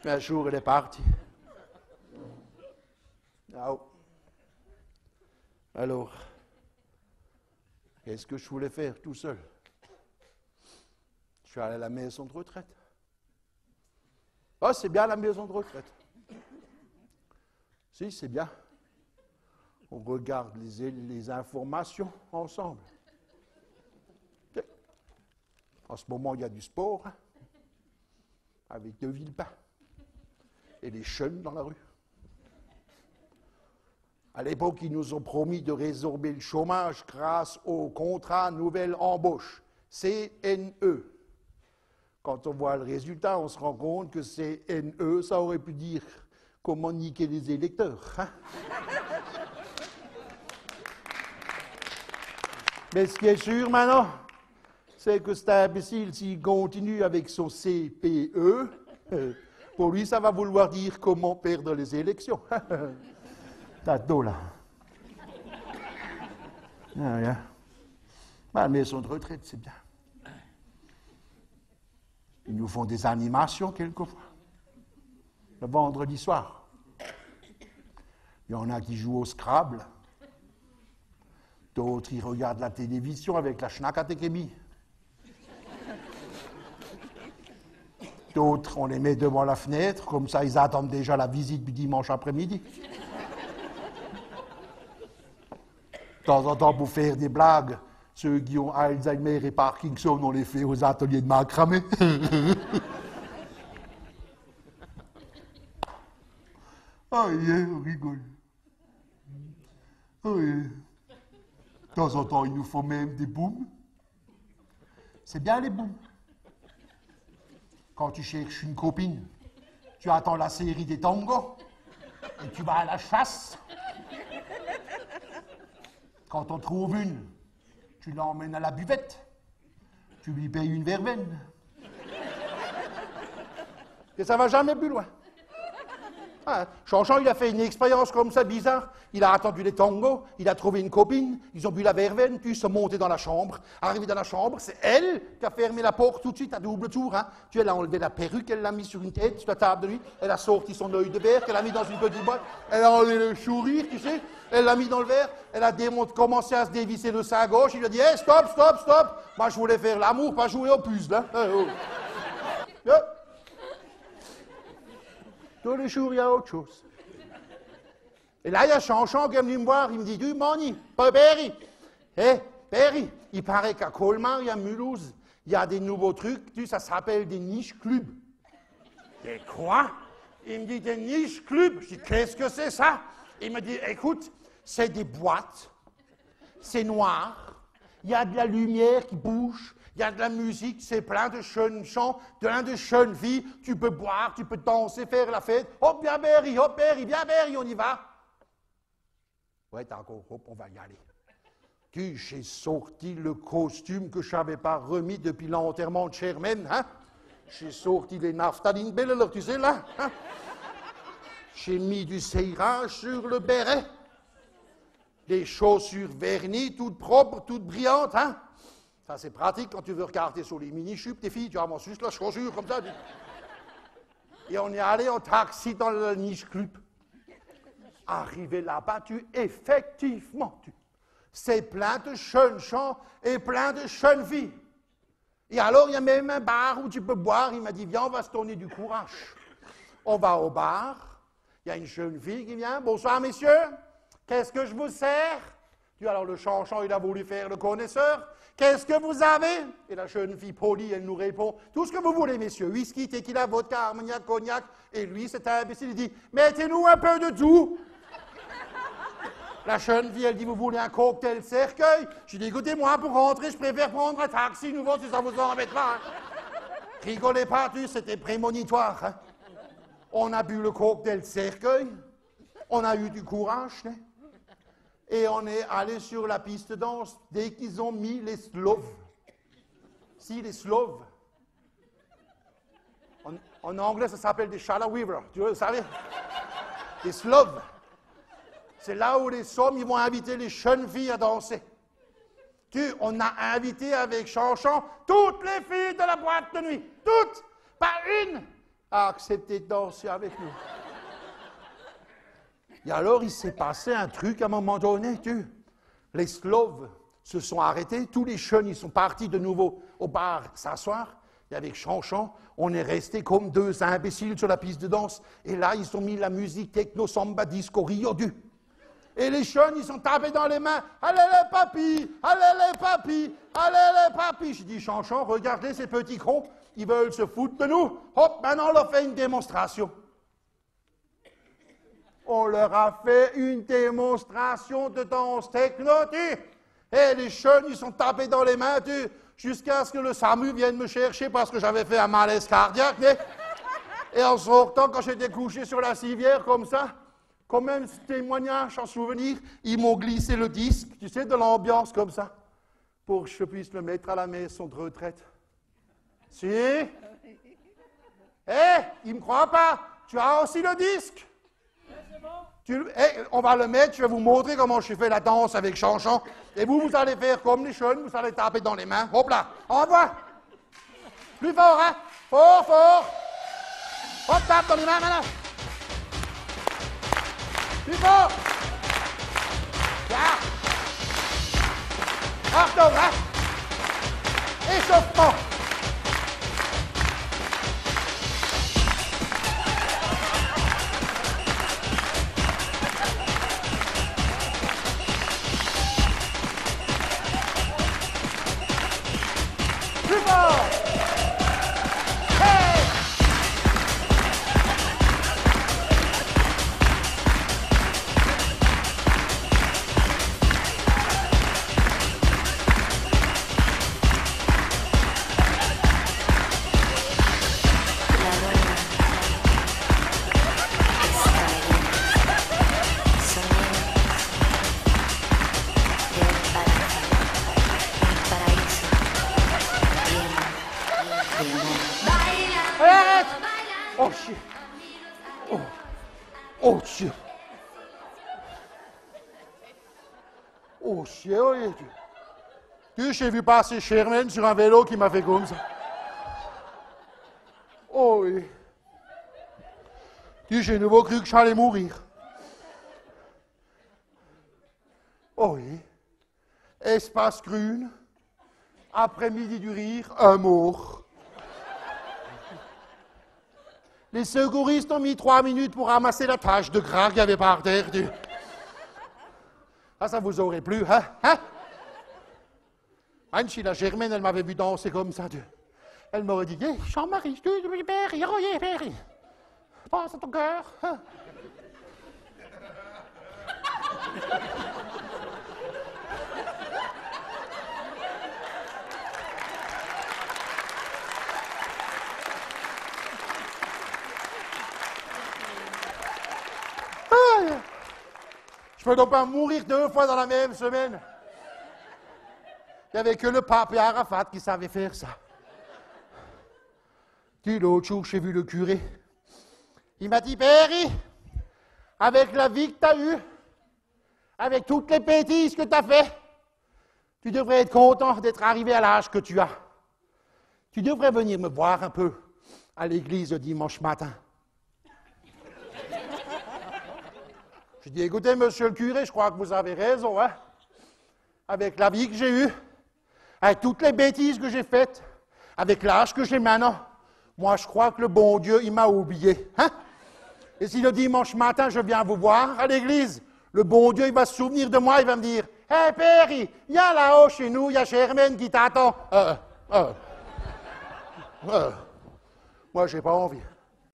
Un jour, elle est partie. Oh. Alors, qu'est-ce que je voulais faire tout seul? Je suis allé à la maison de retraite. Oh, c'est bien la maison de retraite. Si, c'est bien. On regarde les informations ensemble. En ce moment, il y a du sport, hein, avec De Villepin et les jeunes dans la rue. À l'époque, ils nous ont promis de résorber le chômage grâce au contrat nouvelle embauche, CNE. Quand on voit le résultat, on se rend compte que CNE, ça aurait pu dire comment niquer les électeurs. Hein? Mais ce qui est sûr maintenant, c'est que cet imbécile, s'il continue avec son CPE, pour lui, ça va vouloir dire comment perdre les élections. T'as dos là. Ah, rien. La maison de retraite, c'est bien. Ils nous font des animations quelquefois. Le vendredi soir. Il y en a qui jouent au Scrabble. D'autres, ils regardent la télévision avec la Schnackatekemi. D'autres, on les met devant la fenêtre, comme ça ils attendent déjà la visite du dimanche après-midi. De temps en temps, pour faire des blagues, ceux qui ont Alzheimer et Parkinson, on les fait aux ateliers de macramé. Ah yeah, on rigole. Oh yeah. De temps en temps, il nous faut même des booms. C'est bien les booms. Quand tu cherches une copine, tu attends la série des tangos et tu vas à la chasse. Quand on trouve une, tu l'emmènes à la buvette, tu lui payes une verveine. Et ça va jamais plus loin. Ah, Jean-Jean, il a fait une expérience comme ça bizarre. Il a attendu les tangos, il a trouvé une copine, ils ont bu la verveine, puis ils sont montés dans la chambre. Arrivé dans la chambre, c'est elle qui a fermé la porte tout de suite à double tour. Hein. Tu elle a enlevé la perruque, elle l'a mis sur une tête, sur la table de nuit. Elle a sorti son œil de verre, qu'elle a mis dans une petite boîte. Elle a enlevé le sourire, tu sais. Elle l'a mis dans le verre. Elle a commencé à se dévisser le sein gauche. Il lui a dit hey, stop, stop, stop. Moi, je voulais faire l'amour, pas jouer au puzzle. Hein. Tous les jours, il y a autre chose. Et là, il y a Chanchon qui est venu me voir. Il me dit, du Moni, pas Perry. Hé, Perry, il paraît qu'à Colmar, il y a Mulhouse, il y a des nouveaux trucs, ça s'appelle des niches clubs. Et quoi? Il me dit, des niches clubs. Je dis, qu'est-ce que c'est ça? Il me dit, écoute, c'est des boîtes, c'est noir, il y a de la lumière qui bouge, il y a de la musique, c'est plein de jeunes chants, plein de jeunes filles, tu peux boire, tu peux danser, faire la fête. Hop, bien Berry, viens Berry, on y va. Ouais, t'as encore, hop, on va y aller. J'ai sorti le costume que je n'avais pas remis depuis l'enterrement de Sherman, hein. J'ai sorti les naphtaline belles, tu sais, là. Hein? J'ai mis du cirage sur le béret. Des chaussures vernies, toutes propres, toutes brillantes, hein. Ça, c'est pratique quand tu veux regarder sur les mini-chupes, tes filles, tu avances juste la chaussure comme ça. Et on est allé en taxi dans le niche club. Arrivé là-bas, effectivement, c'est plein de jeunes gens et plein de jeunes filles. Et alors, il y a même un bar où tu peux boire. Il m'a dit, viens, on va se donner du courage. On va au bar. Il y a une jeune fille qui vient. Bonsoir, messieurs. Qu'est-ce que je vous sers? Alors, le Chanchon, il a voulu faire le connaisseur. Qu'est-ce que vous avez? Et la jeune fille polie, elle nous répond, tout ce que vous voulez, messieurs. Whisky, tequila, vodka, armagnac, cognac. Et lui, c'est un imbécile, il dit, mettez-nous un peu de tout. La jeune fille, elle dit, vous voulez un cocktail cercueil? J'ai dit, écoutez-moi, pour rentrer, je préfère prendre un taxi nouveau si ça vous embête pas. Hein. Rigolez pas, c'était prémonitoire. Hein. On a bu le cocktail cercueil, on a eu du courage, né? Et on est allé sur la piste de danse dès qu'ils ont mis les sloves. Si, les sloves. En anglais, ça s'appelle des shallow weaver, tu veux, vous savez? Des sloves. C'est là où les hommes ils vont inviter les jeunes filles à danser. On a invité avec Chanchon toutes les filles de la boîte de nuit. Toutes. Pas une a accepté de danser avec nous. Et alors, il s'est passé un truc à un moment donné, Les Sloves se sont arrêtés, tous les jeunes, ils sont partis de nouveau au bar s'asseoir. Et avec Chanchon, on est restés comme deux imbéciles sur la piste de danse. Et là, ils ont mis la musique techno, samba, disco, Rio du. Et les jeunes, ils sont tapés dans les mains. Allez les papis, allez les papis, allez les papis. Je dis, Chanchon, regardez ces petits cons, ils veulent se foutre de nous. Hop, maintenant on leur fait une démonstration. On leur a fait une démonstration de danse techno, Et les jeunes, ils sont tapés dans les mains, jusqu'à ce que le SAMU vienne me chercher parce que j'avais fait un malaise cardiaque, Et en sortant, quand j'étais couché sur la civière, comme ça, comme même témoignage en souvenir, ils m'ont glissé le disque, de l'ambiance comme ça, pour que je puisse le mettre à la maison de retraite. Si? Il me croit pas? Tu as aussi le disque? On va le mettre, je vais vous montrer comment je fais la danse avec Chanchon. Et vous allez faire comme les jeunes, vous allez taper dans les mains. Hop là, envoie. Plus fort, hein? Fort, fort. Hop, tape dans les mains, maintenant. Plus fort. Là. Pardon, hein? Échauffement. Oh, shit. Oh, shit. Oh, shit, oh, j'ai vu passer Sherman sur un vélo qui m'a fait comme ça. Oh, oui. J'ai nouveau cru que j'allais mourir. Oh, oui. Espace Grune. Après-midi du rire, un mort. Les secouristes ont mis 3 minutes pour ramasser la tache de gras qu'il y avait par terre. Ah, ça vous aurait plu, hein? Anchi, la Germaine, elle m'avait vu danser comme ça. Elle m'aurait dit, hey, Jean-Marie, Berry, passe à ton cœur. Hein? Je ne peux donc pas mourir 2 fois dans la même semaine. Il n'y avait que le pape et Arafat qui savaient faire ça. L'autre jour, j'ai vu le curé. Il m'a dit, Berry, avec la vie que tu as eue, avec toutes les bêtises que tu as fait, tu devrais être content d'être arrivé à l'âge que tu as. Tu devrais venir me voir un peu à l'église le dimanche matin. Je dis, écoutez, monsieur le curé, je crois que vous avez raison, hein? Avec la vie que j'ai eue, avec toutes les bêtises que j'ai faites, avec l'âge que j'ai maintenant, moi, je crois que le bon Dieu, il m'a oublié, hein? Et si le dimanche matin, je viens vous voir à l'église, le bon Dieu, il va se souvenir de moi, il va me dire, « Hé, Perry, il y a là-haut chez nous, il y a Germaine qui t'attend. » Moi, j'ai pas envie.